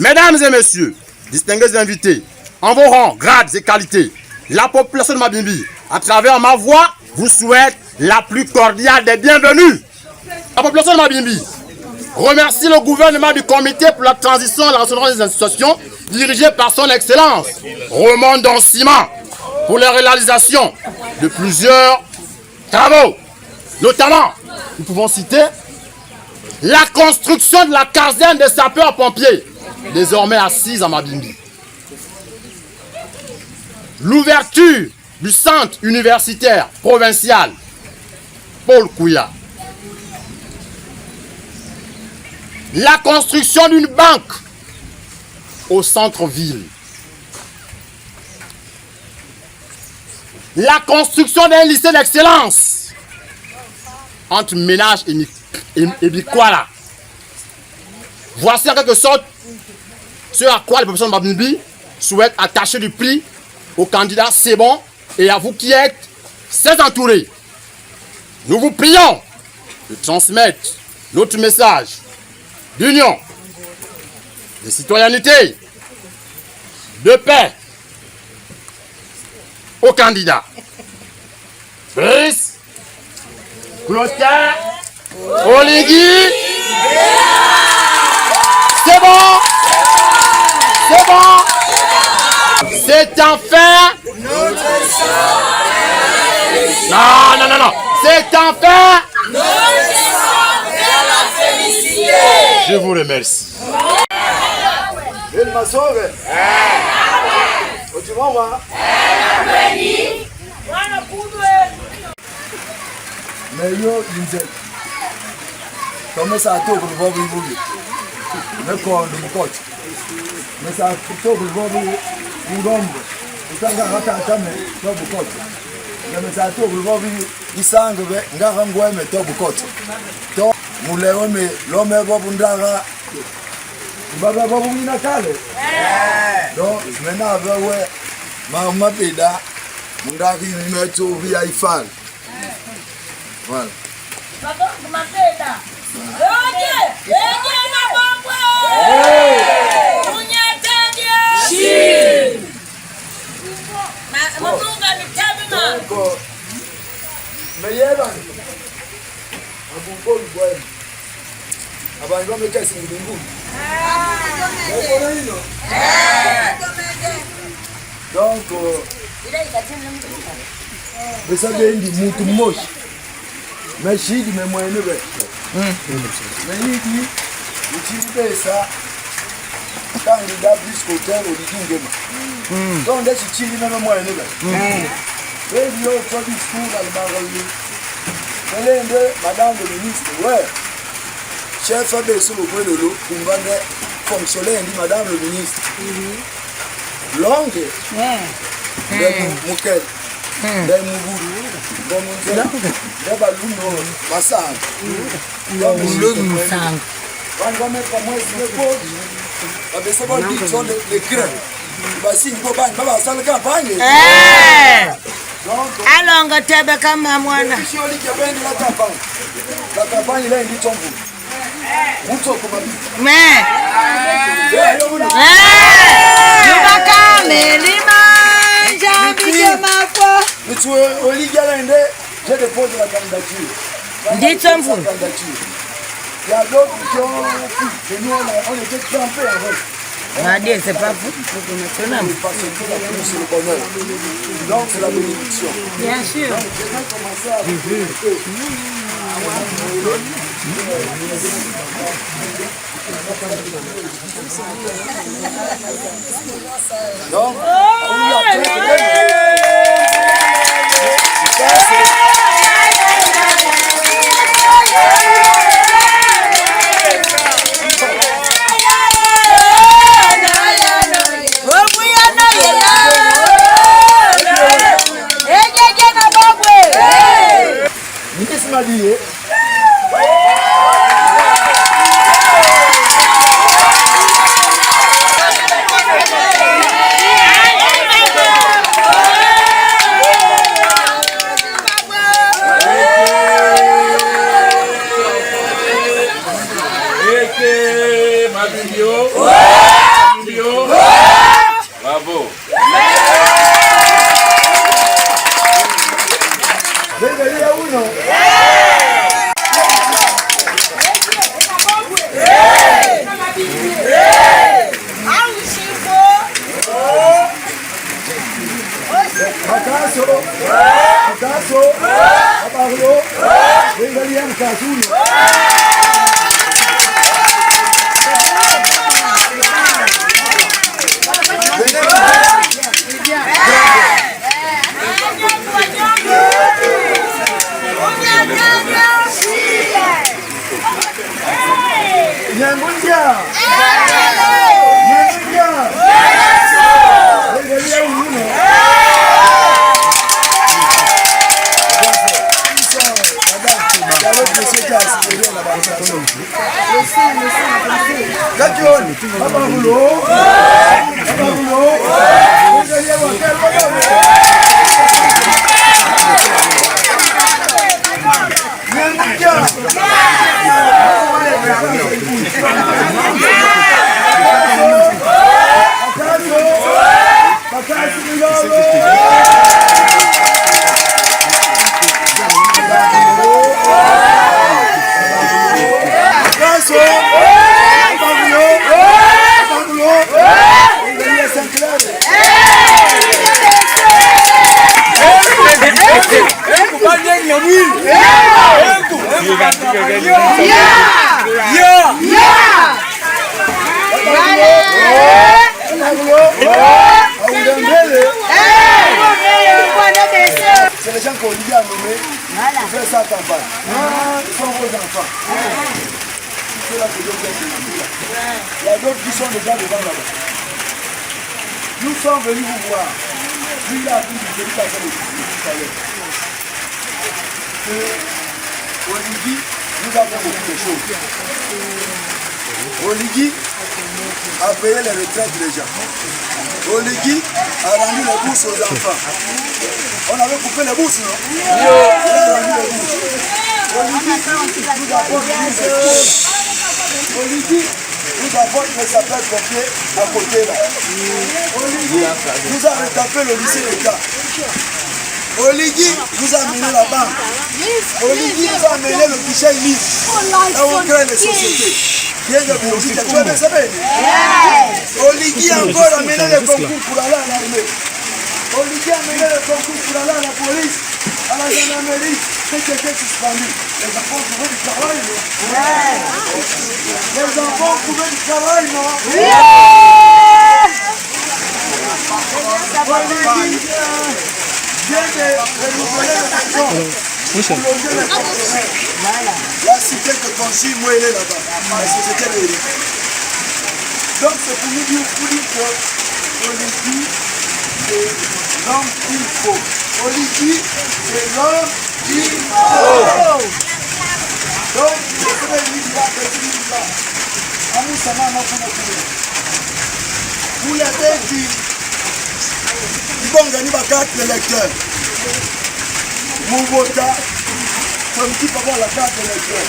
Mesdames et messieurs, distingués invités, en vos rangs, grades et qualités, la population de Mabimbi, à travers ma voix, vous souhaite la plus cordiale des bienvenues. La population de Mabimbi remercie le gouvernement du comité pour la transition et la restauration des institutions, dirigé par son excellence, Raymond Dansima, pour la réalisation de plusieurs travaux. Notamment, nous pouvons citer la construction de la caserne des sapeurs-pompiers, désormais assise à Mabimbi. L'ouverture du centre universitaire provincial Paul Kouya. La construction d'une banque au centre-ville. La construction d'un lycée d'excellence entre Ménage et Bikwala. Voici en quelque sorte ce à quoi les populations de Mabimbi souhaitent attacher du prix aux candidats C'est Bon et à vous qui êtes ses entourés. Nous vous prions de transmettre notre message d'union, de citoyenneté, de paix aux candidats. Brice, Clotaire, Oligui, c'est bon, c'est bon, c'est enfin notre sang. Non, c'est enfin notre sang vers la félicité. Je vous remercie. Meyo inze. Tomesa to kulvo bibugi. Meko ndimukoti. Mesa to kulvo ngombe. Utanga hata atame to bukoti. Mesa to kulvo isango be ngaka ngweme to bukoti. To mulewe me lome bobu ndaga. Baba bobu mina kale. Donc mena vewe mama beda mundaki meto via ifal. Voilà. Donc, ça vient du Moutoumouche. Mais je dis, mais moi, je ne vais pas. Mais il dit, je dis ça, candidat plus hôtel au Ligingema. Donc, je dis, mais moi, je ne vais pas. Et il y a un discours à l'Allemagne. Madame le ministre, ouais. Chef a sur le point de l'eau, pour vendre fonctionnaire, dit Madame le ministre. Longue. Moukel. Des mouvous, des ballons, massage. On va mettre à moi sur le pot. Avec ça, on dit sur les grains. Si vous ne pouvez pas faire la campagne. Alors, on va te faire comme moi. La campagne, il a dit ton bout. Mais, j'ai déposé la candidature. Dites-moi vous. Il y a d'autres qui ont pris. Et nous, on était trempés avec. C'est pas vous. Donc, c'est la bénédiction. Bien sûr. Donc, Mabimbi. Fabio. Bravo. Venga uno. Acaso, Pablo, venga Casulo. C'est les gens qu'Olivier a nommé pour faire ça campagne. Ils sont vos enfants. C'est là que Dieu vient. Il y a d'autres qui sont déjà devant là-bas. Nous sommes venus vous voir. Lui, il a appris de l'éducation tout à l'heure. Olivier nous a fait beaucoup de choses. Olivier a payé les retraites des gens. Olivier a rendu les bourses aux enfants. On avait coupé les bourses, non? Il a rendu les bourses. Olivier nous apporte Olivier nous apporte les sapeurs-pompiers à côté là. Olivier nous a retapé le lycée d'État. Olivier nous a amené la banque. Olivier nous a amené le guichet unique. Là où on crée les sociétés. Olivier a encore amené le concours pour aller à l'armée. Olivier a amené le concours pour aller à la police, à la gendarmerie. C'était suspendu. Les enfants trouvaient du travail, non? Les enfants trouvaient du travail, non? Olivier vient de renouveler le maison. La cité que construit, moi, elle est là-bas. La société de l'élite. Donc, c'est pour nous dire que Olivier, c'est l'homme qu'il faut. Olivier, c'est l'homme qu'il faut. Donc, je vais lui dire, vous l'avez dit, ils vont gagner ma carte d'électeur. Mon votant, comme qui peut avoir la carte d'électeur.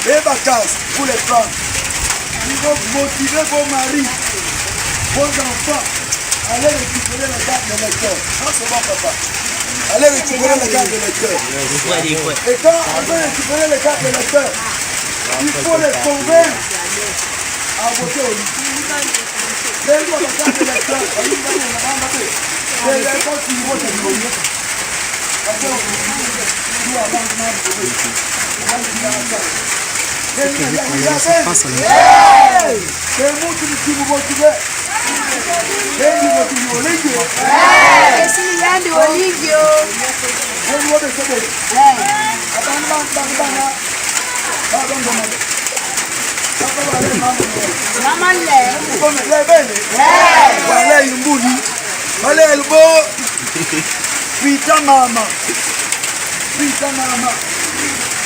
Et vacances pour les femmes. Ils vont motiver vos maris, vos enfants, à aller récupérer la carte d'électeur. Non, c'est bon, papa. Allez récupérer la carte d'électeur. Et quand on veut récupérer les cartes d'électeur, il faut les convaincre à voter au lit. Les cartes d'électeur, Pita mama. Pita mama.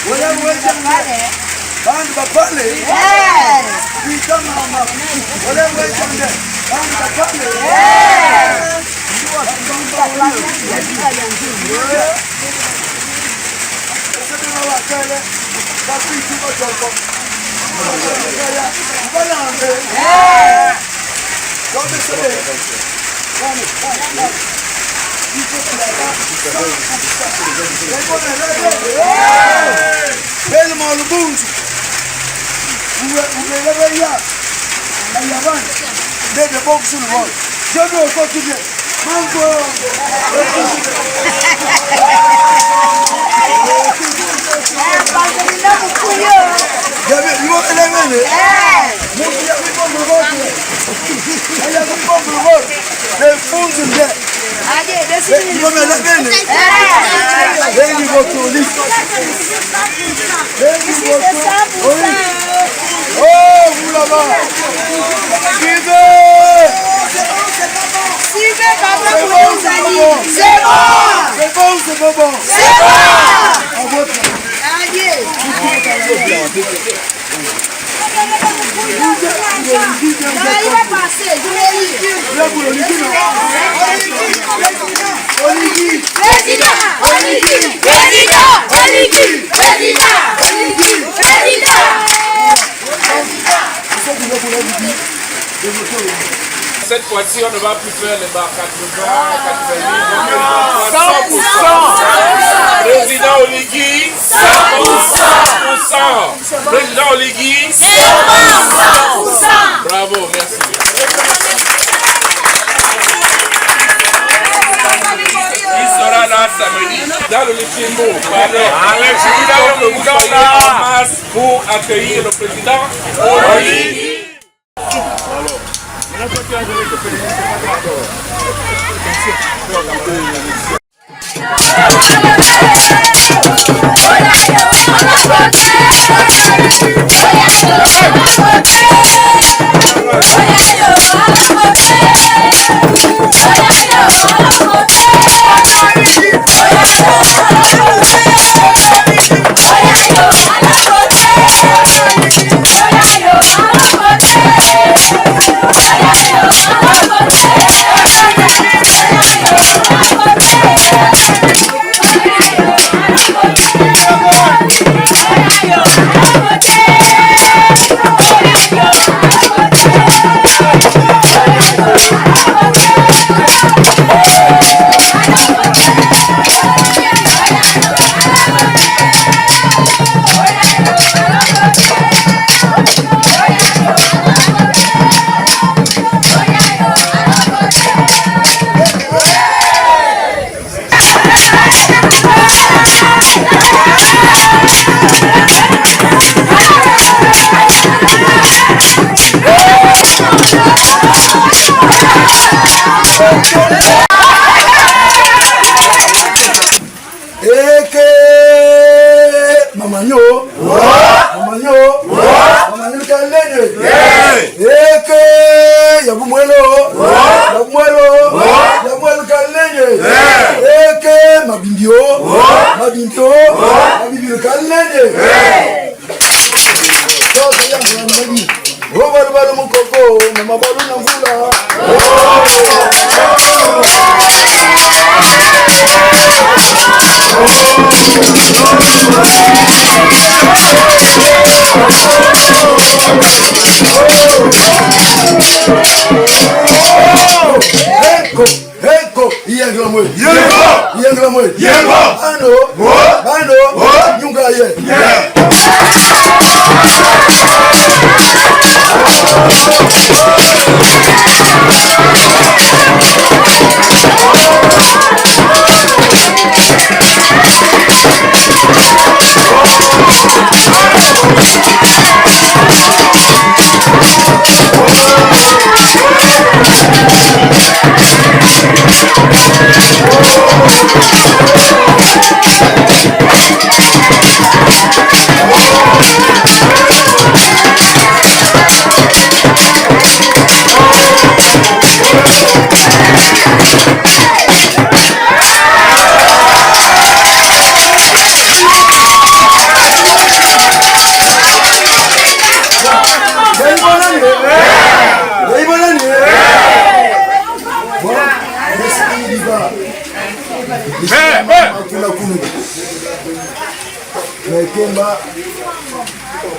Wala weja ngale. Band bapale. Pita mama. Wala weja ngale. Band bapale. Hey! Tellement le bout. Vous l'avez là. Il y a des bombes sur le vol. Je veux continuer. Mango. Oh, vous là-bas. C'est bon, c'est pas bon. C'est bon. Cette fois-ci, on ne va plus faire les barres 80, 90, 100%. Président Oligui, 100%. Président Oligui, 100%. Bravo, merci. Il sera là samedi dans le Luxembourg. En masse pour accueillir le président Oligui.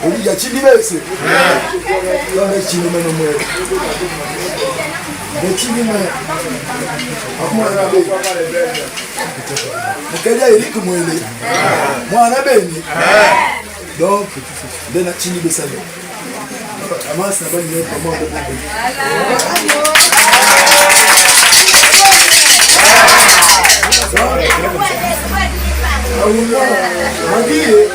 Oli ya chini bese. Yone chini meno mwe. De chini me. Akuma na be. Mkaja iliku mwele. Mwana beni. Donc de na chini bese le. Amasa na bani kwa mwana beni. Magie.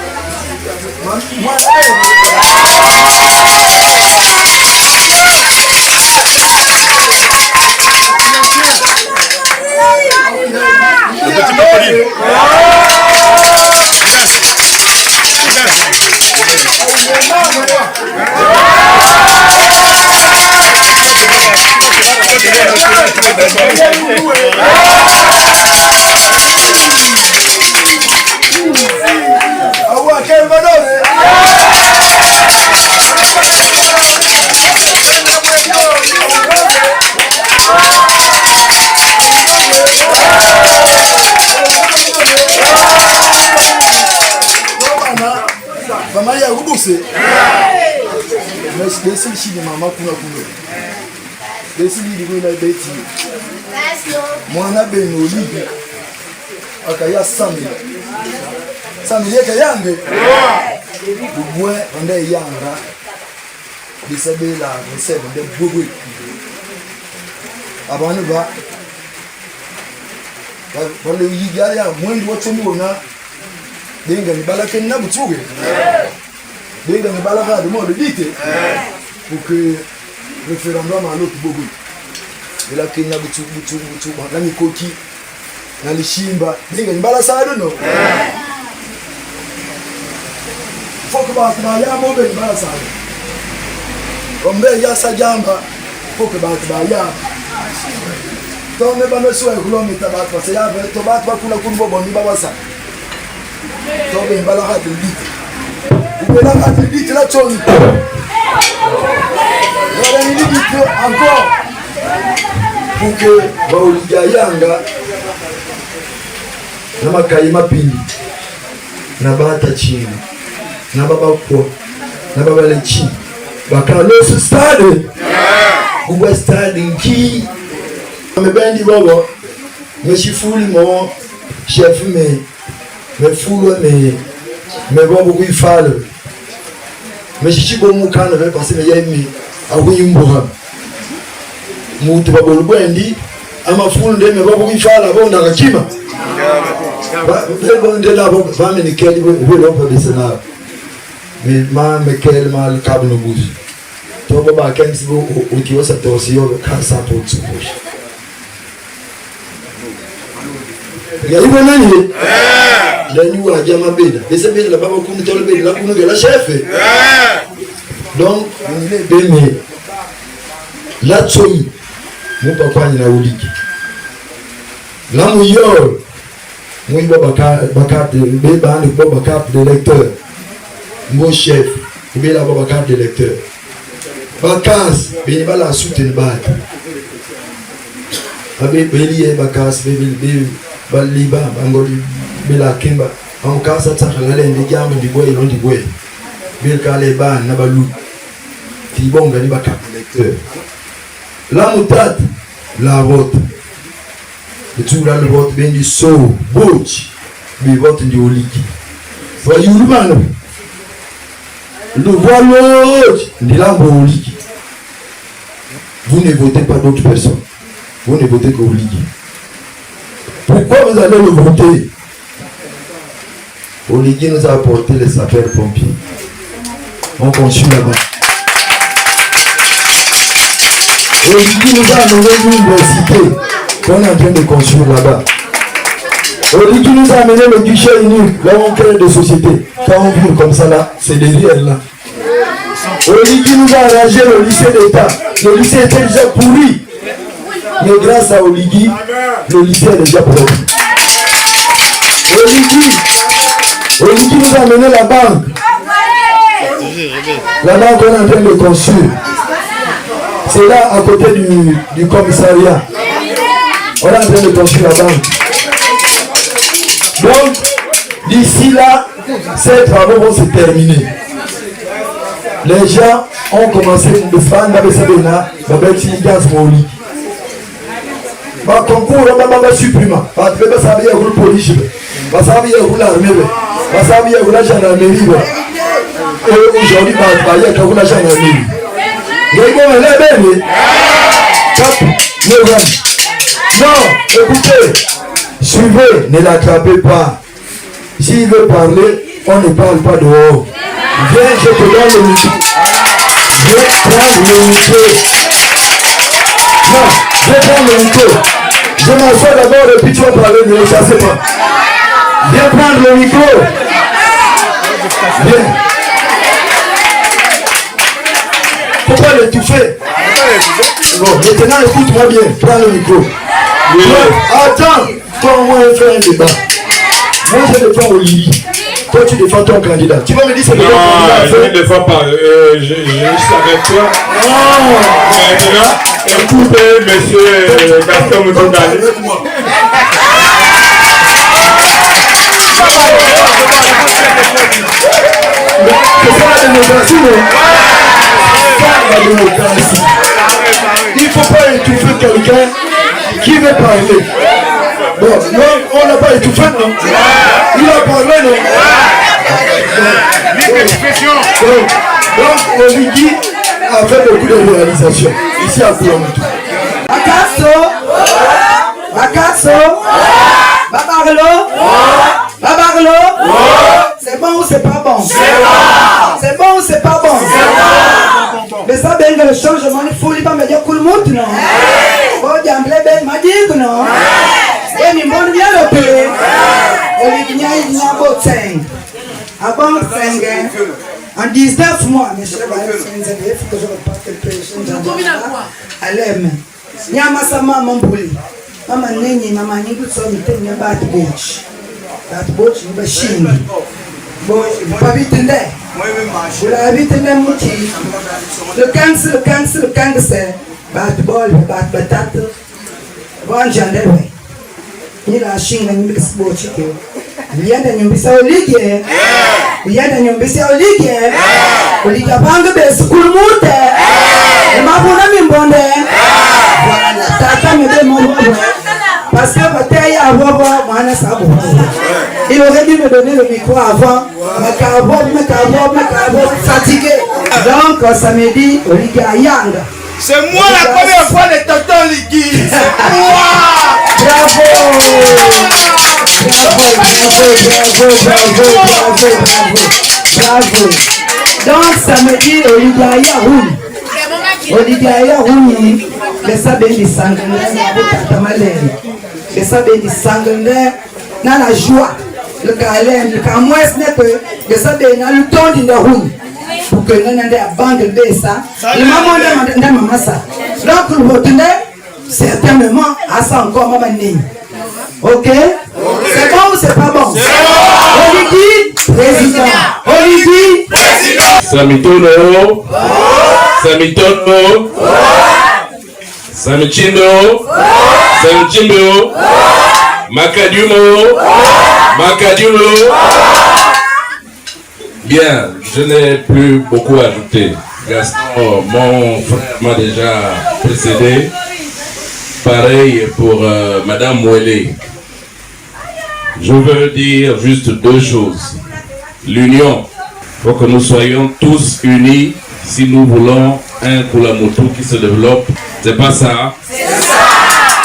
Maria Rubuse. Mas desse chine mama kuna. Desse ligo na beti. Mwana beno libi. Akaya sami. Sami yeka yange. Bubwe onde yanga. Bisabela nsebe de bubwe. Abana ba. Wale yigya ya mwendi wotomi wona. Benga ni balaka na butuge. Benga ni balaka de mode dite. Pour que référendum à l'autre bobo. Et là qu'il na butu na mikoki na lishimba. Benga ni balasa no. Faut que ba ya mo be balasa. Ombe ya sajamba. Faut que ba ya. Donc ne ba no so e kilomita ba parce ya ve to ba kuna kunbo boni ba sa. Donc il va la rate de litre. Vous pouvez la rate de litre là, Tony. Voilà une litre encore. Pour que Baoliga Yanga Nama Kaima Pindi Nabata Chini Nababa Ko Nababa Lechi Bakalo su stade. Uwe stade nki Mebendi Bobo Meshifuli mo Chef me foule me bobo qui fale me chichibo mukana ve parce me yemi awimbuha mutu babolo bwendi ama foule de me bobo qui fale bonda kakima ba le bonde la bobo va me nikeli we lo pa besena me ma me kel mal kabno bus to baba kensi bo ukiosa tosio kasa potsu push ya ibo nani la nuit à Diamabeda. Et c'est bien là-bas qu'on est tombé là pour nous la chef. Donc on est béni. La tsoyi, mon papa ni na oliki. La mouilleur, mon baba carte de lecteur. Mon chef, il est là baba carte de lecteur. Vacances, il va la soutenir bas. Avec Bélier vacances, Baliba, Bangoli. Bila kimba on kasa takangale ndijamu ndibwe ilo ndibwe bil kale ba na balu tibonga ni baka lecteur la mutade la vote tout là le vote ben du so bouch bi vote ndi oliki wa yulumano le voile ndi la oliki. Vous ne votez pas d'autres personnes, vous ne votez que oliki. Pourquoi vous allez le voter? Oligi nous a apporté les sapeurs-pompiers. On construit là-bas. Oligi nous a amené une université qu'on est en train de construire là-bas. Oligi nous a amené le guichet unique, là où on crée des sociétés. Quand on vit comme ça là, c'est derrière là. Oligi nous a arrangé le lycée d'État. Le lycée était déjà pourri. Mais grâce à Oligi, le lycée est déjà propre. Oligi nous a amené la banque. La banque qu'on est en train de construire. C'est là à côté du commissariat. On est en train de construire la banque. Donc, d'ici là, ces travaux vont se terminer. les gens ont commencé de faire des sabina, des gaz moli. Ma concours, on va supprimer. Parce que ça veut dire que le police, ça veut dire que l'armée, ça veut dire que la gendarmerie. Et aujourd'hui, il y a que la gendarmerie. Non, écoutez, suivez, ne l'attrapez pas. S'il veut parler, on ne parle pas dehors. Viens, je te donne le micro. Viens prendre le micro. Non, viens prendre le micro. Je m'assois d'abord et puis tu vas parler, ne le chassez pas. Viens prendre le micro. Viens. Pourquoi l'étouffer? Bon, maintenant écoute-moi bien, prends le micro. Oui. Attends, toi moi je fais un débat. Moi je défends Olivier. Toi tu défends ton candidat. Tu vas me dire c'est le bon candidat. Non, je ne défends pas. Je suis avec toi. Maintenant, écoutez monsieur Gaston Moutoukali. C'est ça la démocratie, non? La démocratie. Il ne faut pas étouffer quelqu'un qui veut parler. Bon, non, on n'a pas étouffé, non? Il a parlé, non? Donc, Olivier a fait beaucoup de réalisations ici à Koulamoutou. Babarlo, c'est bon ou c'est pas bon? C'est bon ou c'est pas bon? Mais ça, ben, le changement, il faut pas me dire tout le monde, non? Faut dire, ben, m'a dit, non? Et mi bon bien le pays. Olivier, il n'a pas de 5. Avant 5 en 19 mois, mais je vais il faut que je reparte quelque chose. Allez, il y a ma sama, mon poulet. Maman, maman, il faut que je me batte bouche. Batte bouche, il va chiner. Bon, il ne faut pas vite entendre. Vous l'avez vite entendre, le cancer, batte bol, batte patate. Bon, j'en ai. Il a chine, il m'a bouche. Il y a des nyumbisa Olivier. Il y a des nyumbisa Olivier. Olivier, bang, bes, kulmute. Et ma bonne bonne. Voilà, tata me demande. Parce que bataille avant, moi, il aurait dû me donner le micro avant. Mais fatigué. Donc, samedi, Olivier Yang. C'est moi la première fois de tonton Ligui. C'est moi. Bravo. Donc samedi, Olivier Yahouni. Olivier Yahouni, le sabé du sanguinaire, le tamalène. Le sabé du sanguinaire, dans la joie. Le galène, le camois n'est que le sabé dans le temps du Yahouni. Pour que nous ayons des bandes de ça. Le maman de maman ça. Donc le retenez, certainement, à ça encore maman n'est. Ok? C'est bon ou c'est pas bon? Olivier, président. Olivier, président. Samitono. Samitono. Samichindo. Samichimbo. Makadumo. Makadumo. Bien, je n'ai plus beaucoup à ajouter. Gaston, mon frère m'a déjà précédé. Pareil pour Madame Mouelé. Je veux dire juste deux choses. L'union, il faut que nous soyons tous unis si nous voulons un Koulamoutou qui se développe. C'est pas ça? C'est ça!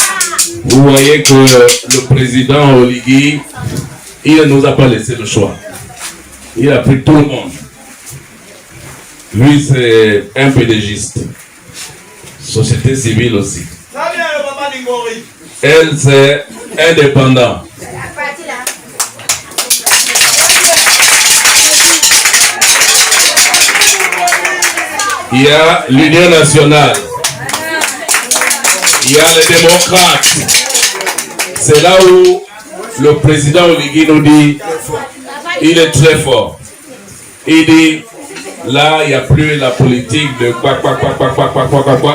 Vous voyez que le président Oligui, il ne nous a pas laissé le choix. Il a pris tout le monde. Lui, c'est un pédégiste. Société civile aussi. Elle, c'est indépendant. Il y a l'Union nationale. Il y a les démocrates. C'est là où le président Oligui nous dit, il est très fort. Il dit, là, il n'y a plus la politique de quoi.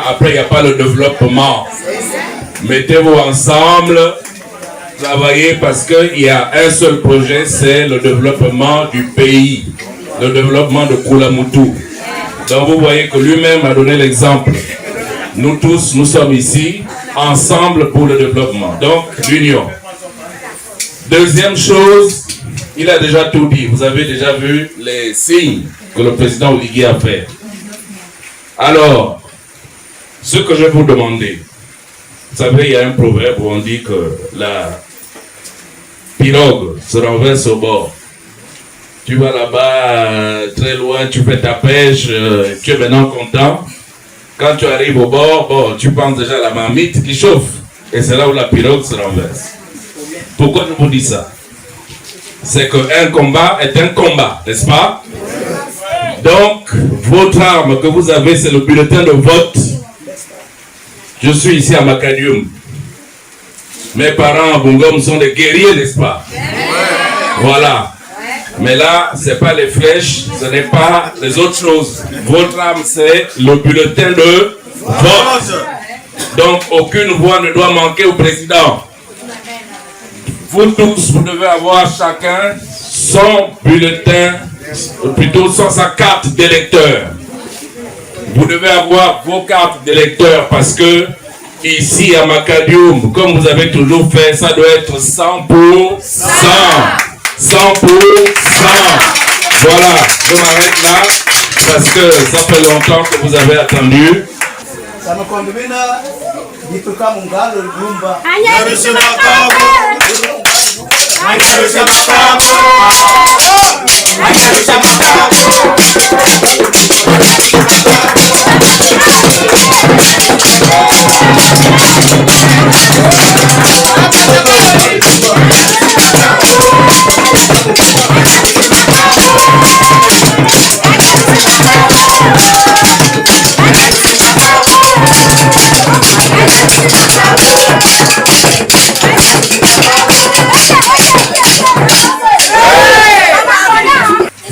Après, il n'y a pas le développement. Mettez-vous ensemble, travaillez parce qu'il y a un seul projet, c'est le développement du pays, le développement de Koulamoutou. Donc vous voyez que lui-même a donné l'exemple. Nous tous, nous sommes ici, ensemble pour le développement. Donc, l'union. Deuxième chose, il a déjà tout dit. Vous avez déjà vu les signes que le président Oligui a fait. Alors, ce que je vais vous demander, vous savez, il y a un proverbe où on dit que la pirogue se renverse au bord. Tu vas là-bas, très loin, tu fais ta pêche, tu es maintenant content. Quand tu arrives au bord, bon, tu penses déjà à la marmite qui chauffe. Et c'est là où la pirogue se renverse. Pourquoi je vous dis ça? C'est qu'un combat est un combat, n'est-ce pas? Donc, votre arme que vous avez, c'est le bulletin de vote. Je suis ici à Makadium. Mes parents à Bungom sont des guerriers, n'est-ce pas? Voilà. Mais là, ce n'est pas les flèches, ce n'est pas les autres choses. Votre arme, c'est le bulletin de vote. Donc, aucune voix ne doit manquer au président. Vous tous, vous devez avoir chacun son bulletin, plutôt sa carte d'électeur. Vous devez avoir vos cartes d'électeur parce que ici à Makadium, comme vous avez toujours fait, ça doit être 100%. 100%. Voilà, je m'arrête là parce que ça fait longtemps que vous avez attendu.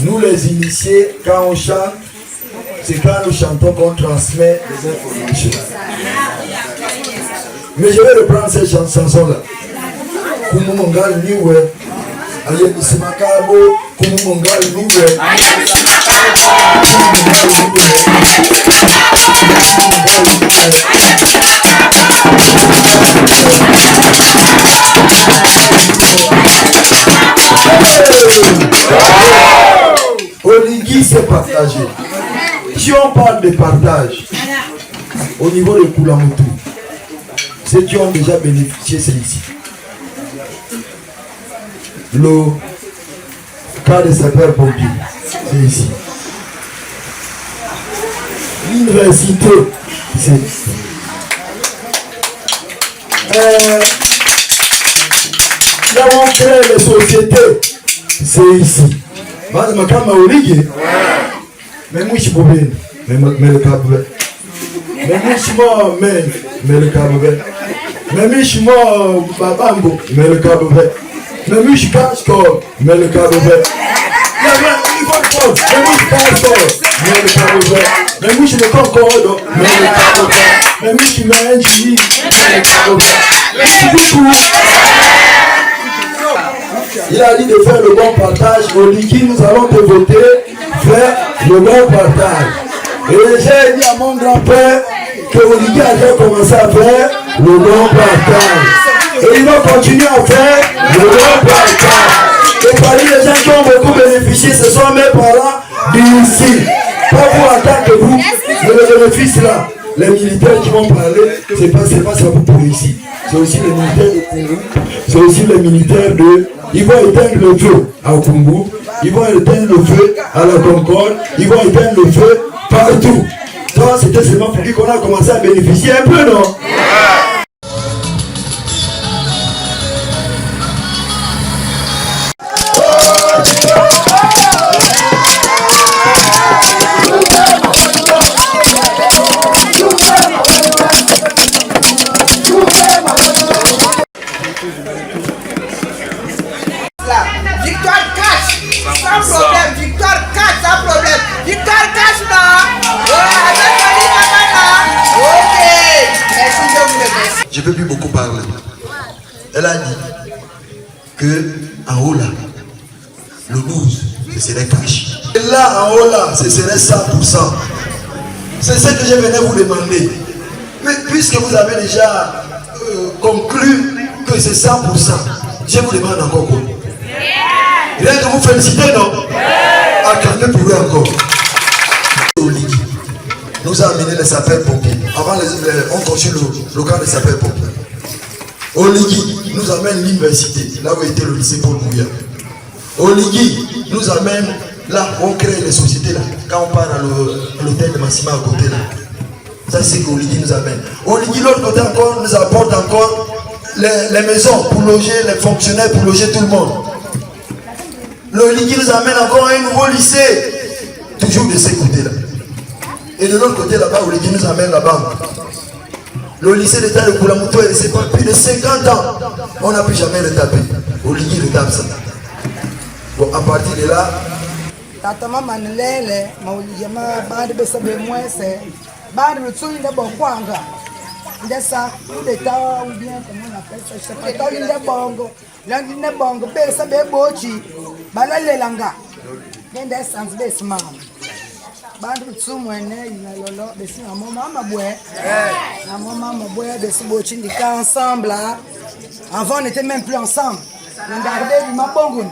Nous les initiés, quand on chante, c'est quand nous chantons qu'on transmet les informations. Mais je vais reprendre cette chanson-là. Kumumongal niwe, ayemi makabo, kumumongal niwe. Oligui s'est partagé. Si on parle de partage, au niveau de Koulamoutou, ceux qui ont déjà bénéficié, c'est ici. Le cas de sapeurs-pompiers, c'est ici. L'université, c'est ici. Là où on crée les sociétés, c'est ici. Madame Kama Oligui, mais moi je suis pauvre, mais le câble. Mais moi je suis mort, mais le câble. Mais moi je suis mort, Babambo, mais le câble. Mais moi je suis cache-corps, mais le câble. Il y a un niveau de code, mais moi je suis cache-corps, mais le câble. Mais moi je suis le concorde, mais le câble. Mais moi je suis un mais le câble. Merci beaucoup. Il a dit de faire le bon partage. Oligui, nous allons te voter, faire le bon partage. Et j'ai dit à mon grand-père que Oligui a déjà commencé à faire le bon partage. Et il va continuer à faire le bon partage. Et parmi les gens qui ont beaucoup bénéficié, ce sont mes parents d'ici. Pas vous en tant que vous, mais le bénéfice là. Les militaires qui vont parler, c'est pas pour ici. C'est aussi les militaires de Kungu, c'est aussi les militaires de... Ils vont éteindre le feu à Kungu, ils vont éteindre le feu à la Concorde, ils vont éteindre le feu partout. Donc c'était seulement pour lui qu'on a commencé à bénéficier un peu, non? Je ne peux plus beaucoup parler. Elle a dit que en haut là, le 12, ce serait cash. Et là, en haut là, ce serait 100%. C'est ce que je venais vous demander. Mais puisque vous avez déjà conclu que c'est 100%, je vous demande encore quoi. Rien de vous féliciter, non? Acclamez pour lui encore. Nous a amené les sapeurs-pompiers. Avant, on continue le camp des sapeurs-pompiers. Oligui nous amène l'université, là où était le lycée Paul Bouya. Oligui nous amène là où on crée les sociétés, là, quand on part à l'hôtel de Massima à côté là. Ça c'est ce qu'Oligui nous amène. Oligui, l'autre côté encore, nous apporte encore les maisons pour loger les fonctionnaires, pour loger tout le monde. L'Oligui nous amène encore un nouveau lycée, toujours de ces côtés-là. Et de l'autre côté là-bas, Oligui nous amène la banque. Le lycée d'État de Koulamouto est resté pas plus de 50 ans. On n'a plus jamais le tapé. Oligui le tape ça. Bon, à partir de là. Tatama manlele, maulijama bande besa be mwese. Bande le tsui de bonkwanga. Ndesa, coup d'État ou bien comment on appelle ça, je sais pas. Tali de bongo. Langi ne bongo, besa be bochi. Balale langa. Ndesa nzbes mam. Bandu tsumwene inalolo besi na mama bwe na mama bwe besi bochi ndika ensemble. Avant on n'était même plus ensemble. On gardait du mabongo.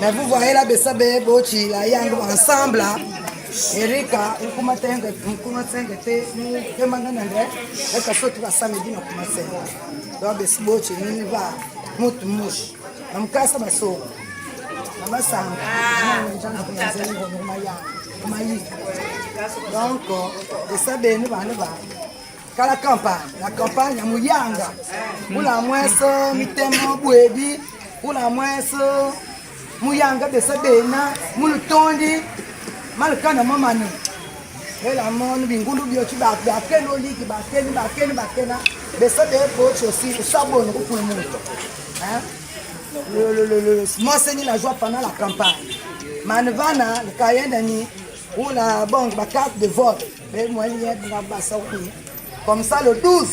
Mais vous voyez là besa be bochi la yango ensemble. Erika ukumatenge te ni mangana ndre eka sotu ka samedi na kumasenga. Donc besi bochi ni va mutu mushi. Namkasa baso. Donc, ça bien nous la campagne à Mouyanga, pour la moins mitema bouebi, pour la moins Mouyanga de Sabena, Moultondi, Malcana Mamani. Et la monde bingoulou bioti bakeno liki bakena, de Sabé coach aussi, le sabon pour le monde. Monseigneur la joie pendant la campagne. Manvana, le cahier d'année, ou la banque, la carte de vote. Comme ça, le 12,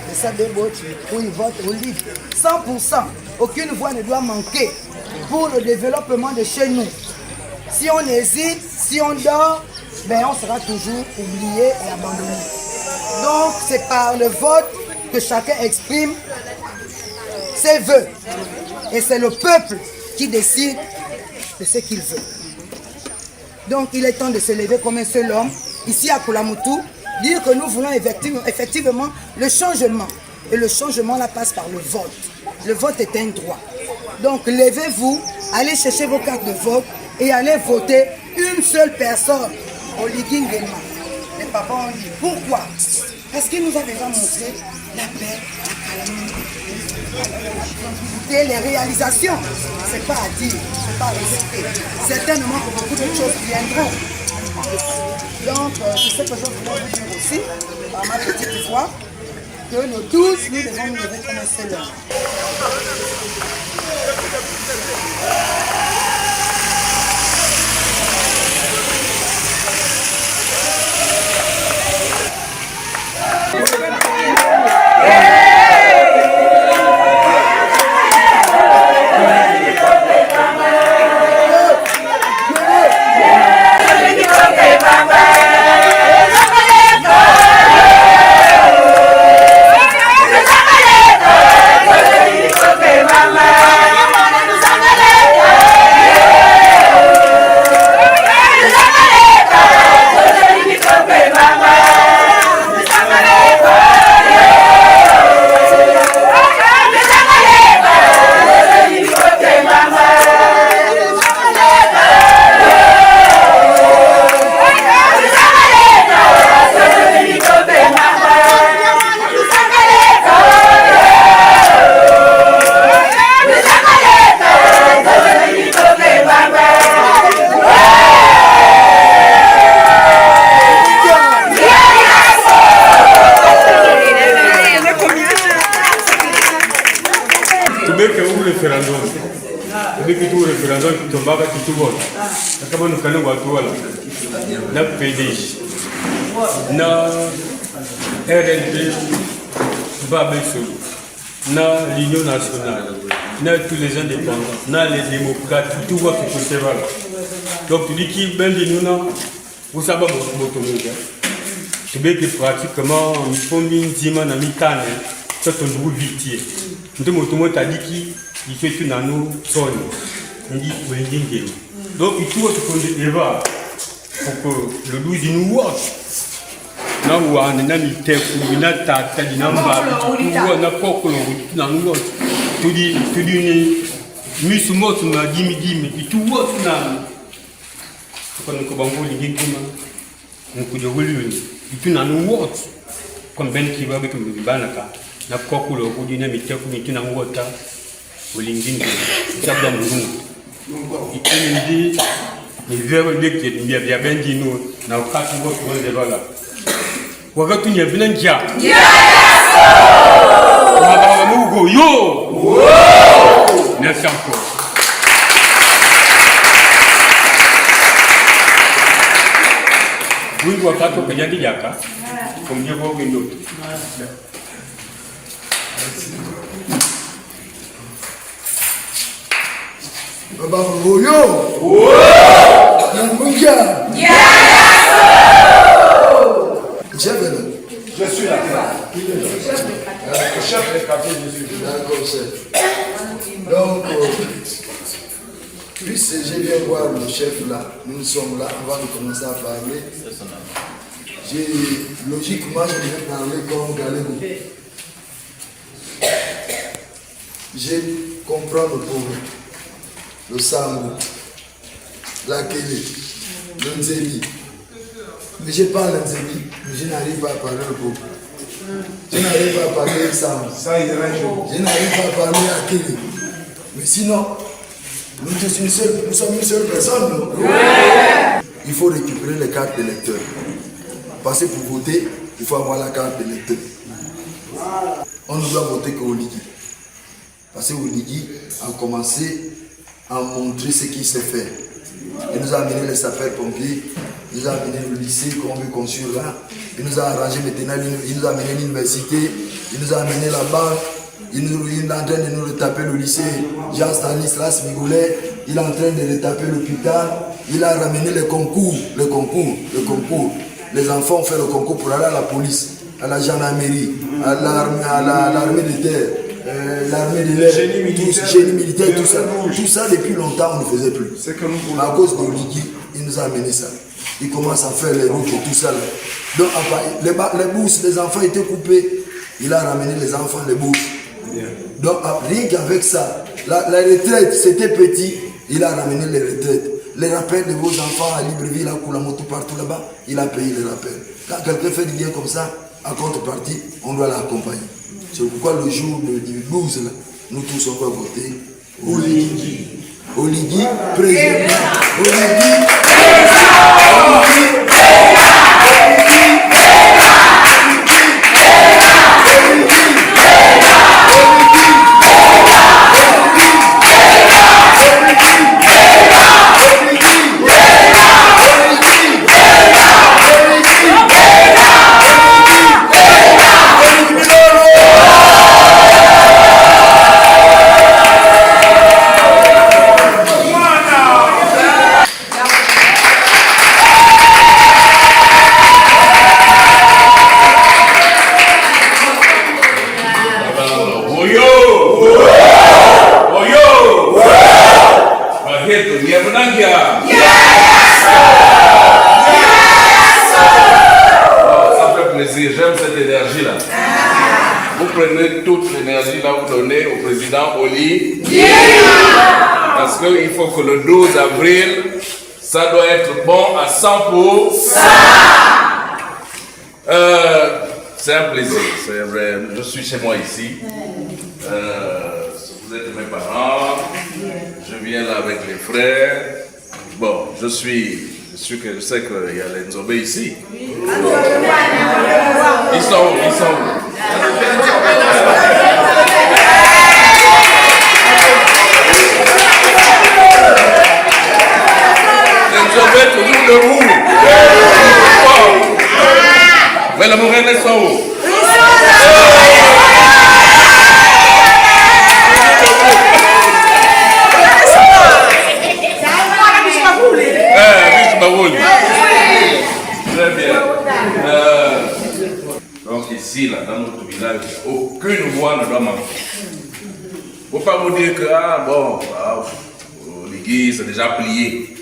le Sabé Bochi, où il vote au livre. 100%, aucune voix ne doit manquer pour le développement de chez nous. Si on hésite, si on dort, ben on sera toujours oublié et abandonné. Donc, c'est par le vote que chacun exprime ses vœux. Et c'est le peuple qui décide de ce qu'il veut. Donc il est temps de se lever comme un seul homme, ici à Koulamoutou, dire que nous voulons effectivement le changement. Et le changement là passe par le vote. Le vote est un droit. Donc levez-vous, allez chercher vos cartes de vote et allez voter une seule personne. Oligui Nguema. Les papas ont dit pourquoi? Parce qu'il nous a déjà montré la paix, la calme. Les réalisations, c'est pas à dire, c'est pas à respecter. Certainement que beaucoup de choses viendront. Donc, c'est ce que je voulais vous dire aussi, par ma petite voix, que nous tous, nous devons nous lever comme un seul homme. na PDG na RNP Babesso na l'Union nationale na tous les indépendants na les démocrates tout va qui peut se voir Donc tu dis qu'il ben de nous non, vous savez beaucoup de tu veux que pratiquement il faut minimum dans mi-temps, c'est un gros vitier. Nous t'as dit qu'il fait tout dans nos sols. On dit donc il faut que tu débat pour que le 12 nous voit. Na wa na ni te ku na ta ta di namba ku na ko ko na ngo tu di ni misumo tu na gimi tu wo na ko ko bango li ngima ko jo wuli tu na no wo ko ben ki ba be ko bi banaka na ko ko lo ko di na mi te ku ni tu na ngo ta wuli ngini ta ba mu ikini di ni vero de ke ni ya ben di no na ka tu wo ko de bala wakati nya bina njia yes mababa mugo yo merci encore oui wakati kwa jadi yaka kumje kwa window baba mugo yo yes je suis là. Le chef des quartiers, je suis là. D'accord, c'est. Donc, puisque j'ai bien voir le chef là, nous sommes là avant de commencer à parler. Logiquement, je vais parler comme Galégo. J'ai compris le pauvre, le Sambo, la Kélé, le Nzeli. Mais je parle d'Anzébi, mais je n'arrive pas à parler le pauvre. Je n'arrive pas à parler de Sam. Je n'arrive pas à parler à Kéli. Mais sinon, nous sommes une seule personne. Non? Ouais. Il faut récupérer les cartes d'électeurs. Parce que pour voter, il faut avoir la carte d'électeur. On ne doit voter qu'au Ligui. Parce que Ligui a commencé à montrer ce qu'il sait faire. Il nous a amené les sapeurs-pompiers. Il nous a amené le lycée qu'on veut construire là. Il nous a arrangé maintenant, il nous a amené l'université, il nous a amené la banque, il est en train de nous retaper le lycée Jean-Stanislas Migoulet, il est en train de retaper l'hôpital, il a ramené les concours. Les enfants ont fait le concours pour aller à la police, à la gendarmerie, à l'armée de terre, l'armée de l'air, génie militaire, tout ça. Tout ça depuis longtemps on ne faisait plus. À cause de Ligui, il nous a amené ça. Il commence à faire les routes et tout ça. Là. Donc, les bourses des enfants étaient coupées. Il a ramené les enfants les bourses. Donc, rien qu'avec ça, la retraite, c'était petit. Il a ramené les retraites. Les rappels de vos enfants à Libreville, à Koulamoutou, partout là-bas, il a payé les rappels. Quand quelqu'un fait du bien comme ça, en contrepartie, on doit l'accompagner. C'est pourquoi le jour du 12, là, nous tous on va voter Oligui. Oligui, président. Oligui, J'aime cette énergie-là. Vous prenez toute l'énergie là, vous donnez au président Oli. Parce qu'il faut que le 12 avril, ça doit être bon à 100%. C'est un plaisir, c'est vrai. Je suis chez moi ici. Vous êtes mes parents. Je viens là avec les frères. Bon, je sais qu'il y a les Nzobé ici. Ils sont où? Les Nzobé toujours debout. Mais les Mourennais sont où? ici, là, dans notre village, aucune voix ne doit manquer. Il ne faut pas vous dire que, l'église c'est déjà plié.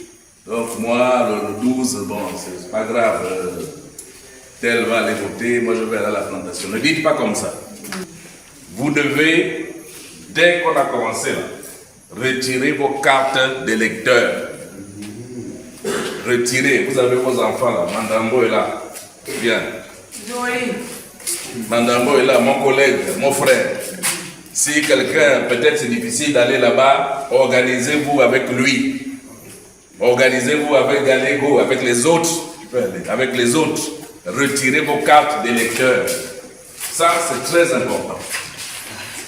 Donc moi, le 12, bon, c'est pas grave. Tel va aller voter, moi je vais aller à la plantation. Ne dites pas comme ça. Vous devez, dès qu'on a commencé là, retirer vos cartes d'électeurs. Retirez, vous avez vos enfants là, Mandambo est là. Bien. Mandambo est là, mon collègue, mon frère. Si quelqu'un, peut-être c'est difficile d'aller là-bas, organisez-vous avec lui. Organisez-vous avec Galego, avec les autres. Avec les autres. Retirez vos cartes d'électeurs. Ça, c'est très important.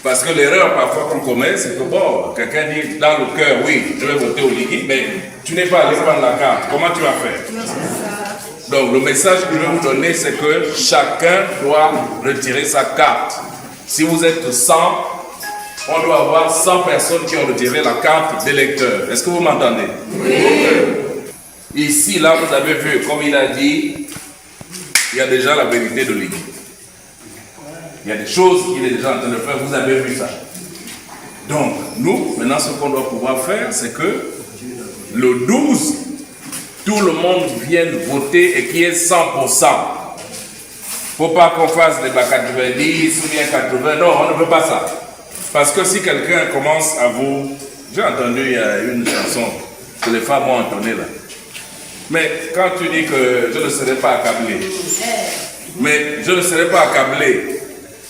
Parce que l'erreur parfois qu'on commet, c'est que bon, quelqu'un dit dans le cœur, oui, je vais voter au Ligui, mais tu n'es pas allé prendre la carte. Comment tu vas faire? Donc le message que je vais vous donner, c'est que chacun doit retirer sa carte. Si vous êtes 100, on doit avoir 100 personnes qui ont retiré la carte d'électeur. Est-ce que vous m'entendez? Oui. Ici, là, vous avez vu, comme il a dit, il y a déjà la vérité de Ligui. Il y a des choses qu'il est déjà en train de faire, vous avez vu ça. Donc, nous, maintenant, ce qu'on doit pouvoir faire, c'est que le 12, tout le monde vienne voter et qu'il y ait 100%. Il ne faut pas qu'on fasse des 90 ou bien 80, non, on ne veut pas ça. Parce que si quelqu'un commence à vous... J'ai entendu, il y a une chanson que les femmes ont entonnée là. Mais quand tu dis que je ne serai pas accablé, mais je ne serai pas accablé,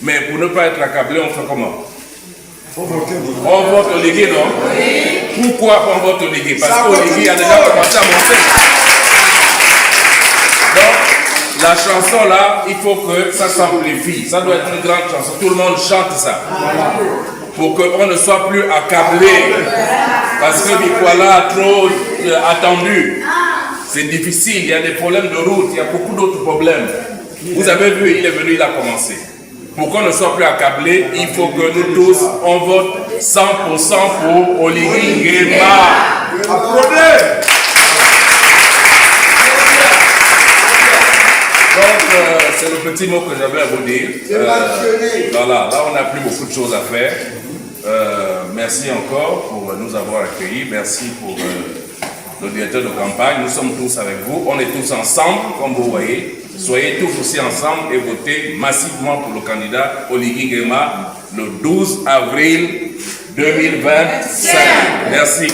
mais pour ne pas être accablé, on fait comment? On vote au Ligui, non? Oui. Pourquoi on vote au Ligui? Parce qu'au Ligui a déjà commencé à monter. Donc, la chanson là, il faut que ça s'amplifie. Ça doit être une grande chanson. Tout le monde chante ça. Pour qu'on ne soit plus accablé. Parce que voilà, trop attendu. C'est difficile, il y a des problèmes de route, il y a beaucoup d'autres problèmes. Vous avez vu, il est venu, il a commencé. Pour qu'on ne soit plus accablé, il faut que nous tous, on vote 100% pour Oligui Nguema. Applaudez! Donc, c'est le petit mot que j'avais à vous dire. Voilà, là, on n'a plus beaucoup de choses à faire. Merci encore pour nous avoir accueillis. Merci pour le directeur de campagne. Nous sommes tous avec vous. On est tous ensemble, comme vous voyez. Soyez tous aussi ensemble et votez massivement pour le candidat Oligui Nguema le 12 avril 2025. Merci.